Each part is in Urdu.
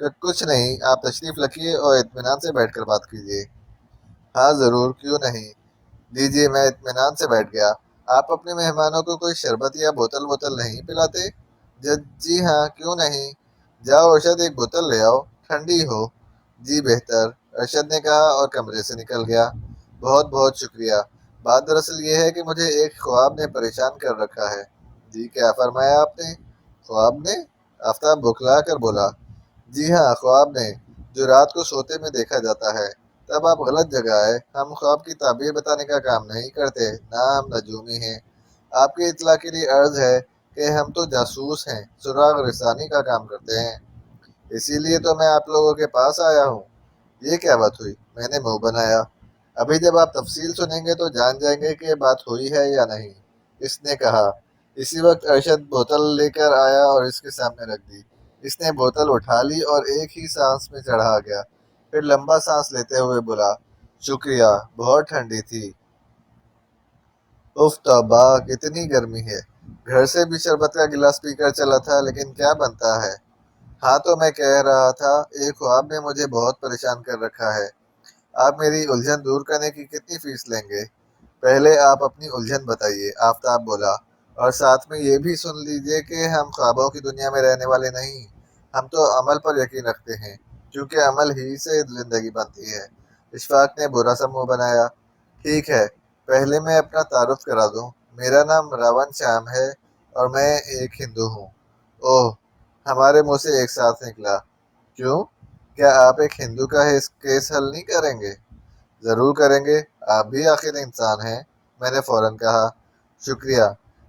کہ کچھ نہیں، آپ تشریف رکھیے اور اطمینان سے بیٹھ کر بات کیجیے۔ ہاں ضرور، کیوں نہیں، دیجیے۔ میں اطمینان سے بیٹھ گیا۔ آپ اپنے مہمانوں کو کوئی شربت یا بوتل نہیں پلاتے؟ جی ہاں، کیوں نہیں۔ جاؤ ارشد، ایک بوتل لے آؤ، ٹھنڈی ہو۔ جی بہتر، ارشد نے کہا اور کمرے سے نکل گیا۔ بہت بہت شکریہ۔ بات دراصل یہ ہے کہ مجھے ایک خواب نے پریشان کر رکھا ہے۔ جی کیا فرمایا آپ نے؟ خواب نے؟ آفتاب بکھلا کر بولا۔ جی ہاں، خواب نے، جو رات کو سوتے میں دیکھا جاتا ہے۔ تب آپ غلط جگہ ہے، ہم خواب کی تعبیر بتانے کا کام نہیں کرتے، نہ ہم نجومی ہیں۔ آپ کی اطلاع کے لیے عرض ہے کہ ہم تو جاسوس ہیں، سراغ رسانی کا کام کرتے ہیں۔ اسی لیے تو میں آپ لوگوں کے پاس آیا ہوں۔ یہ کیا بات ہوئی؟ میں نے منہ بنایا۔ ابھی جب آپ تفصیل سنیں گے تو جان جائیں گے کہ بات ہوئی ہے یا نہیں، اس نے کہا۔ اسی وقت ارشد بوتل لے کر آیا اور اس کے سامنے رکھ دی۔ اس نے بوتل اٹھا لی اور ایک ہی سانس میں چڑھا گیا، پھر لمبا سانس لیتے ہوئے بولا، شکریہ، بہت ٹھنڈی تھی۔ اف توبہ، کتنی گرمی ہے۔ گھر سے بھی شربت کا گلاس پی کر چلا تھا، لیکن کیا بنتا ہے۔ ہاں تو میں کہہ رہا تھا، ایک خواب نے مجھے بہت پریشان کر رکھا ہے۔ آپ میری الجھن دور کرنے کی کتنی فیس لیں گے؟ پہلے آپ اپنی الجھن بتائیے، آفتاب بولا، اور ساتھ میں یہ بھی سن لیجئے کہ ہم خوابوں کی دنیا میں رہنے والے نہیں، ہم تو عمل پر یقین رکھتے ہیں، کیونکہ عمل ہی سے زندگی بنتی ہے۔ اشفاق نے برا سا منہ بنایا۔ ٹھیک ہے، پہلے میں اپنا تعارف کرا دوں، میرا نام راون شیام ہے اور میں ایک ہندو ہوں۔ اوہ، ہمارے منہ سے ایک ساتھ نکلا۔ کیوں؟ کیا آپ ایک ہندو کا کیس حل نہیں کریں گے؟ ضرور کریں گے، آپ بھی آخر انسان ہیں، میں نے فوراً کہا۔ شکریہ،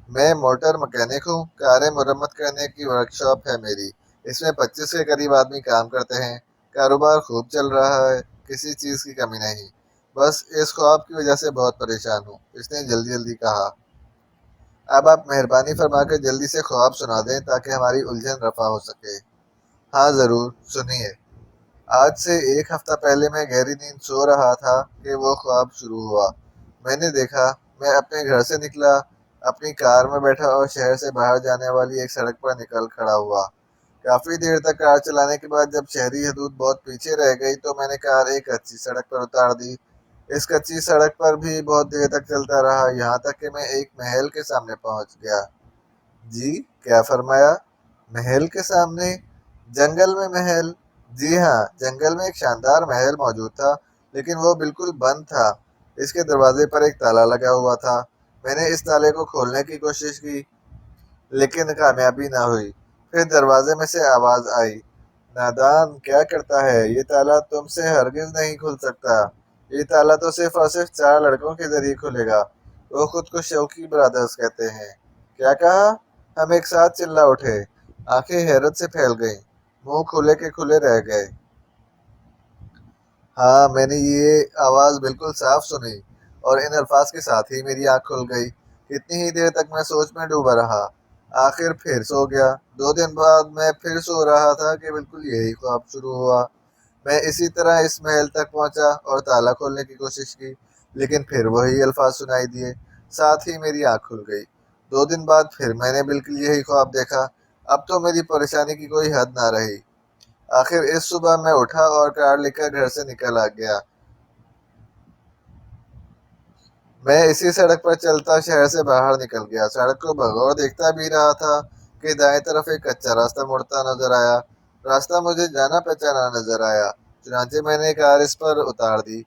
میں موٹر مکینک ہوں، کاریں مرمت کرنے کی ورکشاپ ہے میری، اس میں 25 کے قریب آدمی کام کرتے ہیں، کاروبار خوب چل رہا ہے، کسی چیز کی کمی نہیں، بس اس خواب کی وجہ سے بہت پریشان ہوں، اس نے جلدی جلدی کہا۔ اب آپ مہربانی فرما کر جلدی سے خواب سنا دیں تاکہ ہماری الجھن رفع ہو سکے۔ ہاں ضرور، سنیے۔ آج سے ایک ہفتہ پہلے میں گہری نیند سو رہا تھا کہ وہ خواب شروع ہوا۔ میں نے دیکھا، میں اپنے گھر سے نکلا، اپنی کار میں بیٹھا اور شہر سے باہر جانے والی ایک سڑک پر نکل کھڑا ہوا۔ کافی دیر تک کار چلانے کے بعد جب شہری حدود بہت پیچھے رہ گئی تو میں نے کار ایک اچھی سڑک پر اتار دی۔ اس کچی سڑک پر بھی بہت دیر تک چلتا رہا، یہاں تک کہ میں ایک محل کے سامنے پہنچ گیا۔ جی کیا فرمایا؟ محل کے سامنے؟ جنگل میں محل؟ جی ہاں، جنگل میں ایک شاندار محل موجود تھا، لیکن وہ بالکل بند تھا۔ اس کے دروازے پر ایک تالا لگا ہوا تھا۔ میں نے اس تالے کو کھولنے کی کوشش کی، لیکن کامیابی نہ ہوئی۔ پھر دروازے میں سے آواز آئی، نادان، کیا کرتا ہے، یہ تالا تم سے ہرگز نہیں کھل سکتا، یہ تالا تو صرف اور صرف 4 لڑکوں کے ذریعے کھلے گا، وہ خود کو شوقی برادرز کہتے ہیں۔ کیا کہا؟ ہم ایک ساتھ چلا اٹھے، آنکھیں حیرت سے پھیل گئیں، منہ کھلے کے کھلے رہ گئے۔ ہاں، میں نے یہ آواز بالکل صاف سنی، اور ان الفاظ کے ساتھ ہی میری آنکھ کھل گئی۔ کتنی ہی دیر تک میں سوچ میں ڈوبا رہا، آخر پھر سو گیا۔ 2 دن بعد میں پھر سو رہا تھا کہ بالکل یہی خواب شروع ہوا۔ میں اسی طرح اس محل تک پہنچا اور تالا کھولنے کی کوشش کی، لیکن پھر وہی الفاظ سنائی دیے، ساتھ ہی میری آنکھ کھل گئی۔ 2 دن بعد پھر میں نے بالکل یہی خواب دیکھا۔ اب تو میری پریشانی کی کوئی حد نہ رہی۔ آخر اس صبح میں اٹھا اور کار لے کر گھر سے نکل گیا۔ میں اسی سڑک پر چلتا شہر سے باہر نکل گیا۔ سڑک کو بغور دیکھتا بھی رہا تھا کہ دائیں طرف ایک کچا راستہ مڑتا نظر آیا۔ راستہ مجھے جانا پہچانا نظر آیا، چنانچہ میں نے کار اس پر اتار دی۔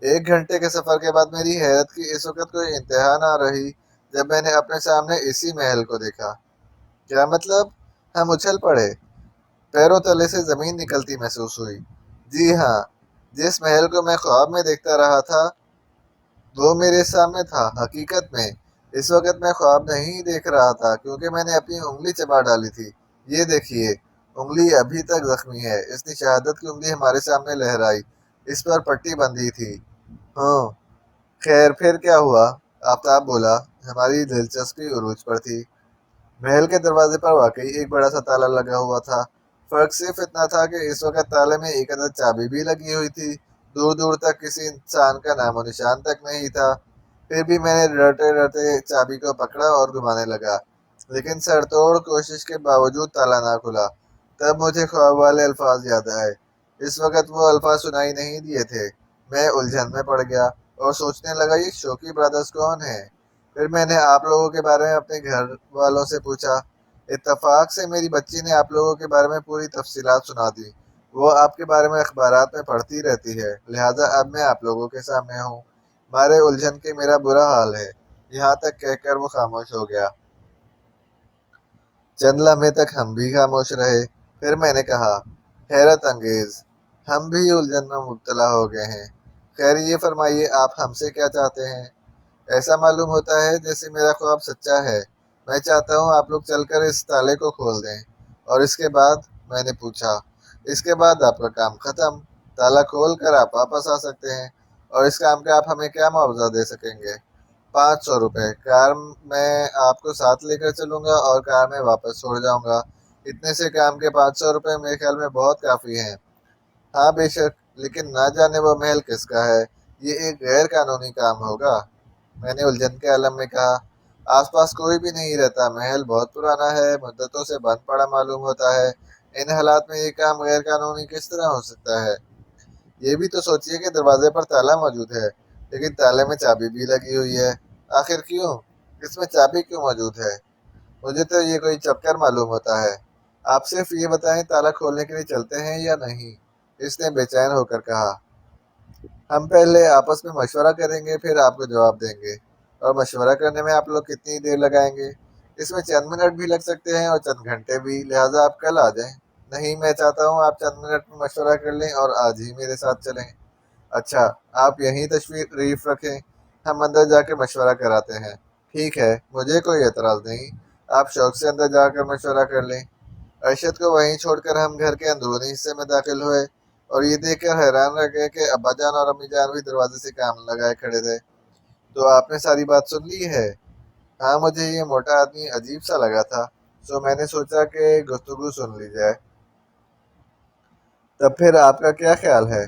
1 گھنٹے کے سفر کے بعد میری حیرت کی اس وقت کوئی انتہا نہ رہی جب میں نے اپنے سامنے اسی محل کو دیکھا۔ کیا مطلب؟ ہم اچھل پڑے، پیروں تلے سے زمین نکلتی محسوس ہوئی۔ جی ہاں، جس محل کو میں خواب میں دیکھتا رہا تھا وہ میرے سامنے تھا۔ حقیقت میں اس وقت میں خواب نہیں دیکھ رہا تھا، کیونکہ میں نے اپنی انگلی چبا ڈالی تھی۔ یہ دیکھیے، انگلی ابھی تک زخمی ہے۔ اس نے شہادت کی انگلی ہمارے سامنے لہرائی، اس پر پٹی بندھی تھی۔ ہاں، خیر پھر کیا ہوا؟ آفتاب بولا۔ ہماری دلچسپی عروج پر تھی۔ محل کے دروازے پر واقعی ایک بڑا سا تالا لگا ہوا تھا۔ فرق صرف اتنا تھا کہ اس وقت تالے میں ایک عدد چابی بھی لگی ہوئی تھی۔ دور دور تک کسی انسان کا نام و نشان تک نہیں تھا۔ پھر بھی میں نے ڈرتے ڈرتے چابی کو پکڑا اور گھمانے لگا، لیکن سر توڑ کوشش کے باوجود تالا نہ کھلا۔ تب مجھے خواب والے الفاظ یاد آئے۔ اس وقت وہ الفاظ سنائی نہیں دیے تھے۔ میں الجھن میں پڑ گیا اور سوچنے لگا یہ شوقی برادرز کون ہیں۔ پھر میں نے آپ لوگوں کے بارے میں اپنے گھر والوں سے پوچھا۔ اتفاق سے میری بچی نے آپ لوگوں کے بارے میں پوری تفصیلات سنا دی۔ وہ آپ کے بارے میں اخبارات میں پڑھتی رہتی ہے، لہٰذا اب میں آپ لوگوں کے سامنے ہوں۔ مارے الجھن کے میرا برا حال ہے۔ یہاں تک کہہ کر وہ خاموش ہو گیا۔ چند لمحے تک ہم بھی خاموش رہے۔ پھر میں نے کہا، حیرت انگیز، ہم بھی الجھن میں مبتلا ہو گئے ہیں۔ خیر یہ فرمائیے آپ ہم سے کیا چاہتے ہیں؟ ایسا معلوم ہوتا ہے جیسے میرا خواب سچا ہے۔ میں چاہتا ہوں آپ لوگ چل کر اس تالے کو کھول دیں۔ اور اس کے بعد؟ میں نے پوچھا۔ اس کے بعد آپ کا کام ختم۔ تالا کھول کر آپ واپس آ سکتے ہیں۔ اور اس کام کا آپ ہمیں کیا معاوضہ دے سکیں گے؟ 500 روپے۔ کار میں آپ کو ساتھ لے کر چلوں گا اور کار میں واپس چھوڑ جاؤں گا۔ اتنے سے کام کے 500 روپے میرے خیال میں بہت کافی ہیں۔ ہاں بے شک، لیکن نہ جانے وہ محل کس کا ہے۔ یہ ایک غیر قانونی کام ہوگا۔ میں نے الجھن کے عالم میں کہا، آس پاس کوئی بھی نہیں رہتا، محل بہت پرانا ہے، مدتوں سے بند پڑا معلوم ہوتا ہے۔ ان حالات میں یہ کام غیر قانونی کس طرح ہو سکتا ہے؟ یہ بھی تو سوچئے کہ دروازے پر تالا موجود ہے، لیکن تالے میں چابی بھی لگی ہوئی ہے۔ آخر کیوں؟ اس میں چابی کیوں موجود ہے؟ مجھے تو یہ کوئی چکر معلوم ہوتا ہے۔ آپ صرف یہ بتائیں تالا کھولنے کے لیے چلتے ہیں یا نہیں؟ اس نے بے چین ہو کر کہا۔ ہم پہلے آپس میں مشورہ کریں گے، پھر آپ کو جواب دیں گے۔ اور مشورہ کرنے میں آپ لوگ کتنی دیر لگائیں گے؟ اس میں چند منٹ بھی لگ سکتے ہیں اور چند گھنٹے بھی، لہٰذا آپ کل آ جائیں۔ نہیں، میں چاہتا ہوں آپ چند منٹ میں مشورہ کر لیں اور آج ہی میرے ساتھ چلیں۔ اچھا، آپ یہیں تشریف رکھیں، ہم اندر جا کے مشورہ کراتے ہیں۔ ٹھیک ہے، مجھے کوئی اعتراض نہیں، آپ شوق سے اندر جا کر مشورہ کر لیں۔ ارشد کو وہیں چھوڑ کر ہم گھر کے اندرونی حصے میں داخل ہوئے اور یہ دیکھ کر حیران رہ گئے کہ ابا جان اور امی جان بھی دروازے سے کام لگائے کھڑے تھے۔ تو آپ نے ساری بات سن لی ہے؟ ہاں، مجھے یہ موٹا آدمی عجیب سا لگا تھا، سو میں نے سوچا کہ گفتگو سن لی جائے۔ تب پھر آپ کا کیا خیال ہے؟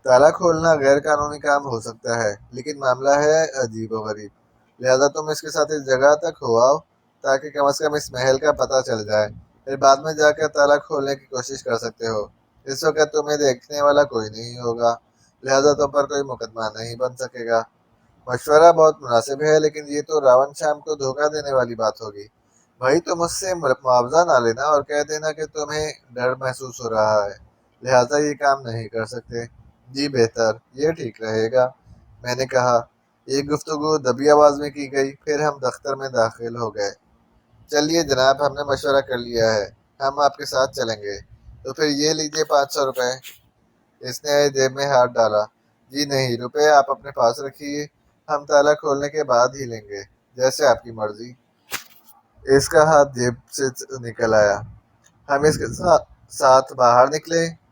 تالا کھولنا غیر قانونی کام ہو سکتا ہے، لیکن معاملہ ہے عجیب و غریب، لہٰذا تم اس کے ساتھ اس جگہ تک ہو آؤ تاکہ کم از کم اس محل کا پتہ چل جائے، پھر بعد میں جا کر تالا کھولنے کی کوشش کر سکتے ہو۔ اس وقت تمہیں دیکھنے والا کوئی نہیں ہوگا، لہٰذا تم پر کوئی مقدمہ نہیں بن سکے گا۔ مشورہ بہت مناسب ہے، لیکن یہ تو راون شام کو دھوکہ دینے والی بات ہوگی۔ بھائی تم مجھ سے معاوضہ نہ لینا اور کہہ دینا کہ تمہیں ڈر محسوس ہو رہا ہے، لہٰذا یہ کام نہیں کر سکتے۔ جی بہتر، یہ ٹھیک رہے گا، میں نے کہا۔ یہ گفتگو دبی آواز میں کی گئی، پھر ہم دفتر میں داخل ہو گئے۔ چلیے جناب، ہم نے مشورہ کر لیا ہے، ہم آپ کے ساتھ چلیں گے۔ تو پھر یہ لیجئے 500 روپے۔ اس نے جیب میں ہاتھ ڈالا۔ جی نہیں، روپے آپ اپنے پاس رکھیے، ہم تالا کھولنے کے بعد ہی لیں گے، جیسے آپ کی مرضی۔ اس کا ہاتھ جیب سے نکل آیا۔ ہم اس کے ساتھ باہر نکلے۔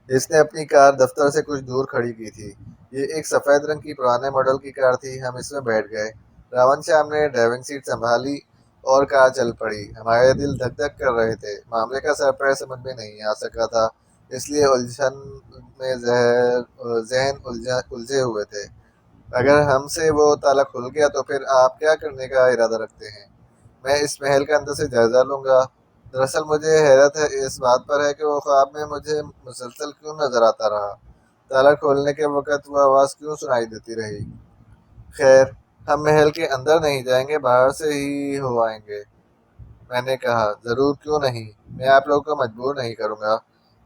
اس نے اپنی کار دفتر سے کچھ دور کھڑی کی تھی۔ یہ ایک سفید رنگ کی پرانے ماڈل کی کار تھی۔ ہم اس میں بیٹھ گئے۔ راون شام نے ڈرائیونگ سیٹ سنبھالی اور کار چل پڑی۔ ہمارے دل دھک دھک کر رہے تھے، معاملے کا سر پیر سمجھ میں نہیں آ سکا تھا، اس لیے الجھن میں ذہن الجھے ہوئے تھے۔ اگر ہم سے وہ تالا کھل گیا تو پھر آپ کیا کرنے کا ارادہ رکھتے ہیں؟ میں اس محل کا اندر سے جائزہ لوں گا۔ دراصل مجھے حیرت اس بات پر ہے کہ وہ خواب میں مجھے مسلسل کیوں نظر آتا رہا، تالا کھولنے کے وقت وہ آواز کیوں سنائی دیتی رہی۔ خیر، ہم محل کے اندر نہیں جائیں گے، باہر سے ہی ہو آئیں گے، میں نے کہا۔ ضرور، کیوں نہیں، میں آپ لوگوں کو مجبور نہیں کروں گا۔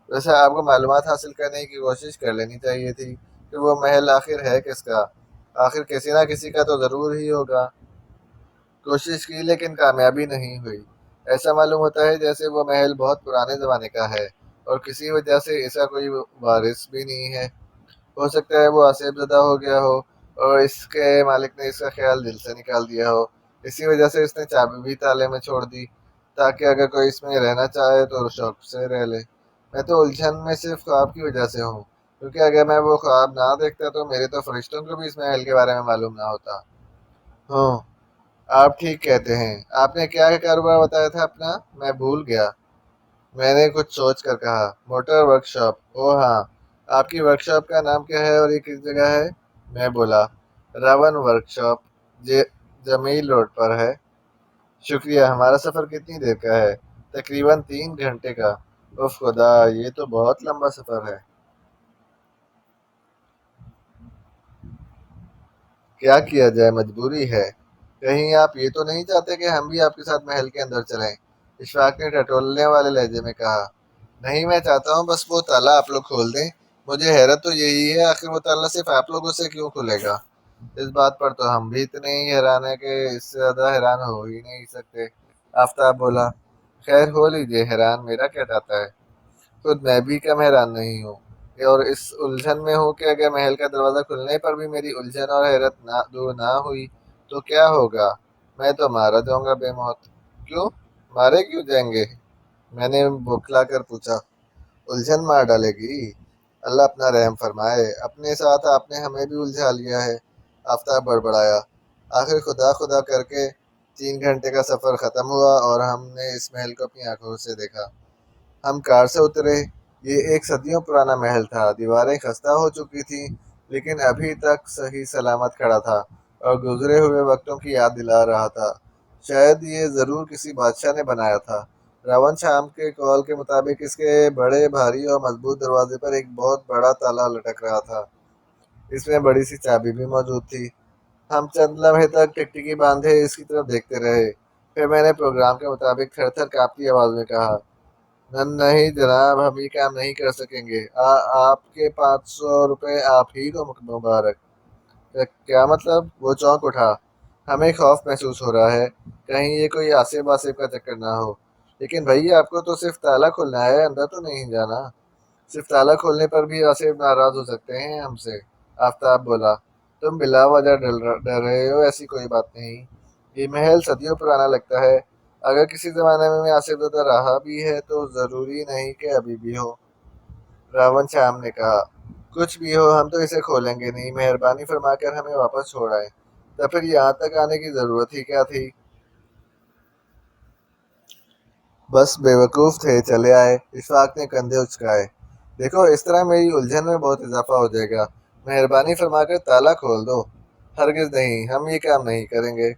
ویسے آپ کو معلومات حاصل کرنے کی کوشش کر لینی چاہیے تھی کہ وہ محل آخر ہے کس کا، آخر کسی نہ کسی کا تو ضرور ہی ہوگا۔ کوشش کی لیکن کامیابی نہیں ہوئی۔ ایسا معلوم ہوتا ہے جیسے وہ محل بہت پرانے زمانے کا ہے اور کسی وجہ سے اس کا کوئی وارث بھی نہیں ہے۔ ہو سکتا ہے وہ آسیب زدہ ہو گیا ہو اور اس کے مالک نے اس کا خیال دل سے نکال دیا ہو، اسی وجہ سے اس نے چابی بھی تالے میں چھوڑ دی تاکہ اگر کوئی اس میں رہنا چاہے تو شوق سے رہ لے۔ میں تو الجھن میں صرف خواب کی وجہ سے ہوں، کیونکہ اگر میں وہ خواب نہ دیکھتا تو میرے تو فرشتوں کو بھی اس محل کے بارے میں معلوم نہ ہوتا۔ ہوں، آپ ٹھیک کہتے ہیں۔ آپ نے کیا کاروبار بتایا تھا اپنا؟ میں بھول گیا، میں نے کچھ سوچ کر کہا۔ Motor work shop. اوہ ہاں، آپ کی ورک شاپ کا نام کیا ہے اور یہ کس جگہ ہے؟ میں بولا، راون ورک شاپ، جمیل روڈ پر ہے۔ شکریہ، ہمارا سفر کتنی دیر کا ہے؟ تقریباً 3 گھنٹے کا۔ اف خدا، یہ تو بہت لمبا سفر ہے۔ کیا کیا جائے، مجبوری ہے۔ کہیں آپ یہ تو نہیں چاہتے کہ ہم بھی آپ کے ساتھ محل کے اندر چلیں؟ اشفاق نے ٹٹولنے والے لہجے میں کہا۔ نہیں، میں چاہتا ہوں بس وہ تالا آپ لوگ کھول دیں۔ مجھے حیرت تو یہی ہے، آخر وہ تالا صرف آپ لوگوں سے کیوں کھلے گا؟ اس بات پر تو ہم بھی اتنے ہی حیران ہیں کہ اس سے زیادہ حیران ہو ہی نہیں سکتے۔ آفتاب بولا۔ خیر ہو لیجیے حیران، میرا کیا جاتا ہے، خود میں بھی کم حیران نہیں ہوں، اور اس الجھن میں ہوں کہ اگر محل کا دروازہ کھلنے پر بھی میری الجھن اور حیرت دور نہ ہوئی تو کیا ہوگا؟ میں تو مارا جاؤں گا بے موت۔ کیوں؟ مارے کیوں جائیں گے؟ میں نے بوکھلا کر پوچھا۔ الجھن مار ڈالے گی؟ اللہ اپنا رحم فرمائے، اپنے ساتھ آپ نے ہمیں بھی الجھا لیا ہے۔ آفتاب بڑبڑایا۔ آخر خدا خدا کر کے 3 گھنٹے کا سفر ختم ہوا اور ہم نے اس محل کو اپنی آنکھوں سے دیکھا۔ ہم کار سے اترے۔ یہ ایک صدیوں پرانا محل تھا، دیواریں خستہ ہو چکی تھیں لیکن ابھی تک صحیح سلامت کھڑا تھا اور گزرے ہوئے وقتوں کی یاد دلا رہا تھا۔ شاید یہ ضرور کسی بادشاہ نے بنایا تھا۔ راون شام کے قول کے مطابق اس کے بڑے بھاری اور مضبوط دروازے پر ایک بہت بڑا تالا لٹک رہا تھا۔ اس میں بڑی سی چابی بھی موجود تھی۔ ہم چند لمحے تک ٹکٹکی باندھے اس کی طرف دیکھتے رہے، پھر میں نے پروگرام کے مطابق تھر تھر کانپتی آواز میں کہا، نہیں جناب، ہم یہ کام نہیں کر سکیں گے۔ آپ کے 500 روپے آپ ہی کو مبارک۔ کیا مطلب؟ وہ چونک اٹھا۔ ہمیں خوف محسوس ہو رہا ہے، کہیں یہ کوئی آصف آصف کا چکر نہ ہو۔ لیکن بھائی، آپ کو تو صرف تالا کھولنا ہے، اندر تو نہیں جانا۔ صرف تالا کھولنے پر بھی آصف ناراض ہو سکتے ہیں ہم سے۔ آفتاب بولا۔ تم بلا وجہ ڈر رہے ہو، ایسی کوئی بات نہیں۔ یہ محل صدیوں پرانا لگتا ہے، اگر کسی زمانے میں آصف زدہ رہا بھی ہے تو ضروری نہیں کہ ابھی بھی ہو۔ راون شام نے کہا۔ کچھ بھی ہو، ہم تو اسے کھولیں گے نہیں، مہربانی فرما کر ہمیں واپس چھوڑ آئیں۔ تو پھر یہاں تک آنے کی ضرورت ہی کیا تھی؟ بس بے وقوف تھے، چلے آئے۔ اشفاق نے کندھے اچکائے۔ دیکھو، اس طرح میری الجھن میں بہت اضافہ ہو جائے گا، مہربانی فرما کر تالا کھول دو۔ ہرگز نہیں، ہم یہ کام نہیں کریں گے۔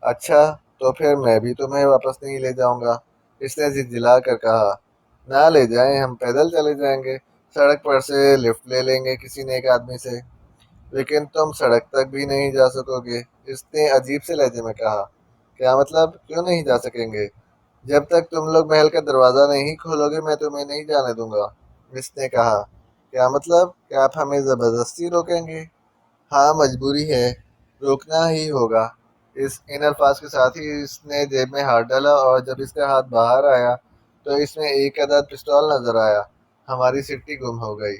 اچھا، تو پھر میں بھی تمہیں واپس نہیں لے جاؤں گا، اس نے جھنجھلا کر کہا۔ نہ لے جائیں، ہم پیدل چلے جائیں گے، سڑک پر سے لفٹ لے لیں گے کسی نیک آدمی سے۔ لیکن تم سڑک تک بھی نہیں جا سکو گے، اس نے عجیب سے لہجے میں کہا۔ کیا مطلب؟ کیوں نہیں جا سکیں گے؟ جب تک تم لوگ محل کا دروازہ نہیں کھولو گے میں تمہیں نہیں جانے دوں گا، اس نے کہا۔ کیا مطلب؟ کہ آپ ہمیں زبردستی روکیں گے؟ ہاں، مجبوری ہے، روکنا ہی ہوگا۔ ان الفاظ کے ساتھ ہی اس نے جیب میں ہاتھ ڈالا اور جب اس کا ہاتھ باہر آیا تو اس میں ایک عدد پستول نظر آیا۔ ہماری سٹی گم ہو گئی،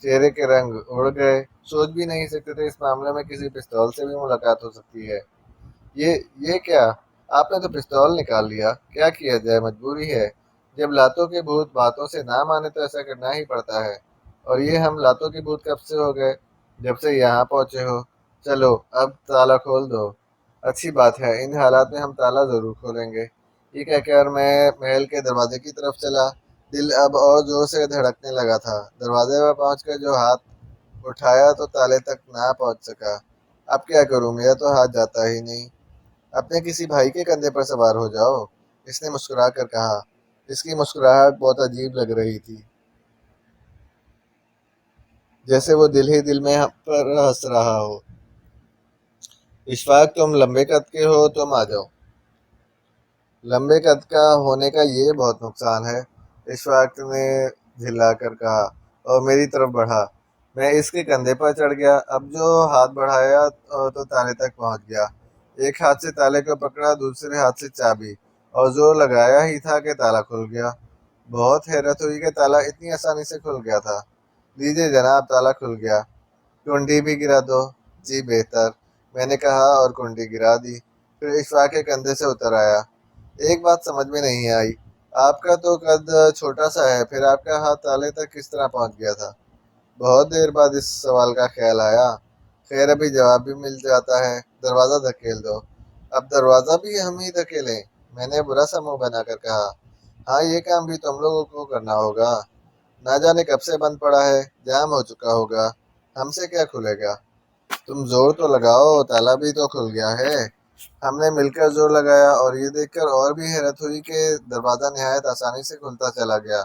چہرے کے رنگ اڑ گئے۔ سوچ بھی نہیں سکتے تھے اس معاملے میں کسی پستول سے بھی ملاقات ہو سکتی ہے۔ یہ کیا؟ آپ نے تو پستول نکال لیا۔ کیا کیا جائے، مجبوری ہے۔ جب لاتوں کے بھوت باتوں سے نہ مانے تو ایسا کرنا ہی پڑتا ہے۔ اور یہ ہم لاتوں کے بھوت کب سے ہو گئے؟ جب سے یہاں پہنچے ہو۔ چلو اب تالا کھول دو۔ اچھی بات ہے، ان حالات میں ہم تالا ضرور کھولیں گے۔ یہ کہہ کر میں محل کے دروازے کی طرف چلا۔ دل اب اور زور سے دھڑکنے لگا تھا۔ دروازے پر پہنچ کر جو ہاتھ اٹھایا تو تالے تک نہ پہنچ سکا۔ اب کیا کروں، میرا تو ہاتھ جاتا ہی نہیں۔ اپنے کسی بھائی کے کندھے پر سوار ہو جاؤ، اس نے مسکرا کر کہا۔ اس کی مسکراہٹ بہت عجیب لگ رہی تھی، جیسے وہ دل ہی دل میں ہم پر ہنس رہا ہو۔ اشفاق، تم لمبے قد کے ہو، تم آ جاؤ۔ لمبے قد کا ہونے کا یہ بہت نقصان ہے، اشفاق نے جھلا کر کہا اور میری طرف بڑھا۔ میں اس کے کندھے پر چڑھ گیا۔ اب جو ہاتھ بڑھایا تو تالے تک پہنچ گیا۔ ایک ہاتھ سے تالے کو پکڑا، دوسرے ہاتھ سے چابی، اور زور لگایا ہی تھا کہ تالا کھل گیا۔ بہت حیرت ہوئی کہ تالا اتنی آسانی سے کھل گیا تھا۔ لیجیے جناب، تالا کھل گیا۔ کنڈی بھی گرا دو۔ جی بہتر، میں نے کہا اور کنڈی گرا دی، پھر اشفاق کے کندھے سے اتر آیا۔ ایک بات سمجھ میں نہیں آئی، آپ کا تو قد چھوٹا سا ہے، پھر آپ کا ہاتھ تالے تک کس طرح پہنچ گیا تھا؟ بہت دیر بعد اس سوال کا خیال آیا۔ خیر، ابھی جواب بھی مل جاتا ہے، دروازہ دھکیل دو۔ اب دروازہ بھی ہم ہی دھکیلیں؟ میں نے برا سا منہ بنا کر کہا۔ ہاں، یہ کام بھی تم لوگوں کو کرنا ہوگا، نہ جانے کب سے بند پڑا ہے، جام ہو چکا ہوگا، ہم سے کیا کھلے گا؟ تم زور تو لگاؤ، تالا بھی تو کھل گیا ہے۔ ہم نے مل کر زور لگایا اور یہ دیکھ کر اور بھی حیرت ہوئی کہ دروازہ نہایت آسانی سے کھلتا چلا گیا۔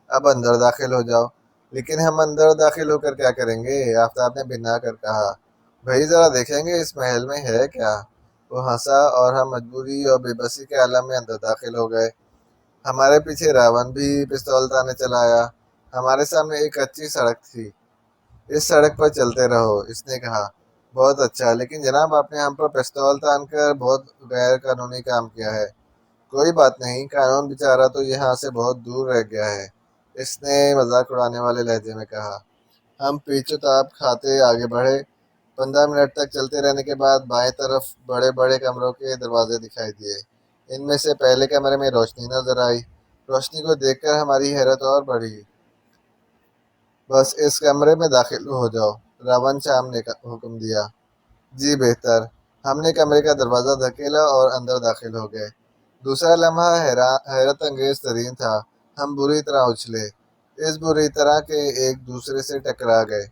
اب اندر داخل ہو جاؤ۔ لیکن ہم اندر داخل ہو کر کیا کریں گے؟ آفتاب نے بنا کر کہا۔ بھائی ذرا دیکھیں گے اس محل میں ہے کیا؟ وہ ہنسا اور ہم مجبوری اور بے بسی کے عالم میں اندر داخل ہو گئے۔ ہمارے پیچھے راون بھی پستول تانے چلا آیا۔ ہمارے سامنے ایک کچی سڑک تھی۔ اس سڑک پر چلتے رہو، اس نے کہا۔ بہت اچھا، لیکن جناب آپ نے ہم پر پستول تان کر بہت غیر قانونی کام کیا ہے۔ کوئی بات نہیں، قانون بیچارہ تو یہاں سے بہت دور رہ گیا ہے، اس نے مذاق اڑانے والے لہجے میں کہا۔ ہم پیچو تاب کھاتے آگے بڑھے۔ 15 منٹ تک چلتے رہنے کے بعد بائیں طرف بڑے بڑے کمروں کے دروازے دکھائی دیے۔ ان میں سے پہلے کمرے میں روشنی نظر آئی۔ روشنی کو دیکھ کر ہماری حیرت اور بڑھی۔ بس اس کمرے میں داخل ہو جاؤ، راون شام نے حکم دیا۔ جی بہتر۔ ہم نے کمرے کا دروازہ دھکیلا اور اندر داخل ہو گئے۔ دوسرا لمحہ حیرت انگیز ترین تھا۔ ہم بری طرح اچھلے، اس بری طرح کہ ایک دوسرے سے ٹکرا گئے۔